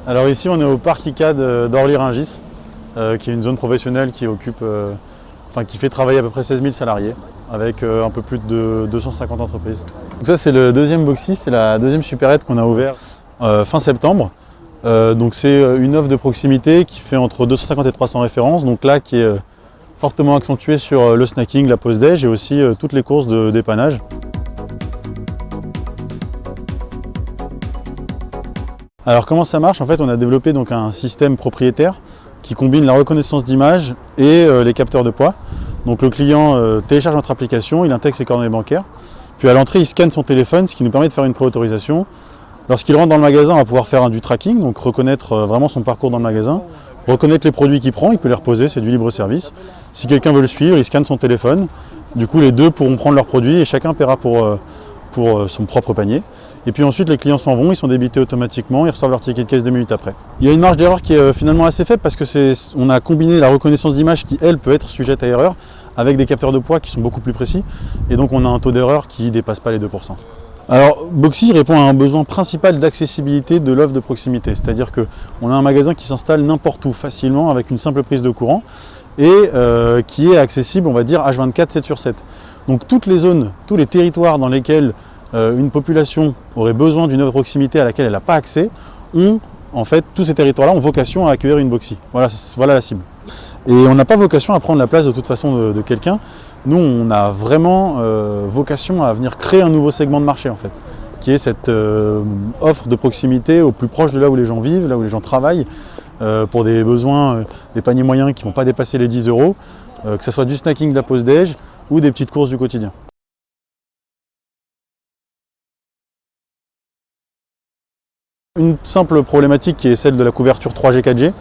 Alors ici on est au parc ICAD d'Orly-Rungis, qui est une zone professionnelle qui qui fait travailler à peu près 16 000 salariés avec un peu plus de 250 entreprises. Donc ça c'est le deuxième Boxy, c'est la deuxième supérette qu'on a ouvert fin septembre. Donc c'est une offre de proximité qui fait entre 250 et 300 références, donc là qui est fortement accentuée sur le snacking, la pause déj et aussi toutes les courses de dépannage. Alors comment ça marche? En fait, on a développé donc un système propriétaire qui combine la reconnaissance d'image et les capteurs de poids. Donc le client télécharge notre application, il intègre ses coordonnées bancaires, puis à l'entrée il scanne son téléphone, ce qui nous permet de faire une préautorisation. Lorsqu'il rentre dans le magasin, on va pouvoir faire du tracking, donc reconnaître vraiment son parcours dans le magasin, reconnaître les produits qu'il prend, il peut les reposer, c'est du libre service. Si quelqu'un veut le suivre, il scanne son téléphone. Du coup, les deux pourront prendre leurs produits et chacun paiera pour son propre panier. Et puis ensuite, les clients s'en vont, ils sont débités automatiquement, ils reçoivent leur ticket de caisse 2 minutes après. Il y a une marge d'erreur qui est finalement assez faible parce que on a combiné la reconnaissance d'image qui, elle, peut être sujette à erreur avec des capteurs de poids qui sont beaucoup plus précis. Et donc, on a un taux d'erreur qui ne dépasse pas les 2%. Alors, Boxy répond à un besoin principal d'accessibilité de l'offre de proximité. C'est-à-dire qu'on a un magasin qui s'installe n'importe où facilement avec une simple prise de courant et qui est accessible, on va dire, H24, 7 sur 7. Donc toutes les zones, tous les territoires dans lesquels une population aurait besoin d'une offre de proximité à laquelle elle n'a pas accès, en fait, tous ces territoires-là ont vocation à accueillir une Boxy. Voilà la cible. Et on n'a pas vocation à prendre la place de toute façon de quelqu'un. Nous, on a vraiment vocation à venir créer un nouveau segment de marché, en fait, qui est cette offre de proximité au plus proche de là où les gens vivent, là où les gens travaillent, pour des besoins, des paniers moyens qui ne vont pas dépasser les 10 €, que ce soit du snacking, de la pause déj ou des petites courses du quotidien. Une simple problématique qui est celle de la couverture 3G, 4G,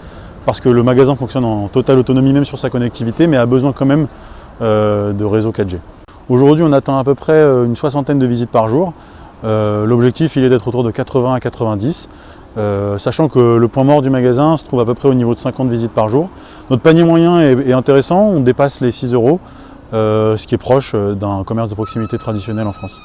parce que le magasin fonctionne en totale autonomie même sur sa connectivité, mais a besoin quand même de réseau 4G. Aujourd'hui, on attend à peu près une soixantaine de visites par jour. L'objectif, il est d'être autour de 80 à 90, sachant que le point mort du magasin se trouve à peu près au niveau de 50 visites par jour. Notre panier moyen est intéressant, on dépasse les 6 €, ce qui est proche d'un commerce de proximité traditionnel en France.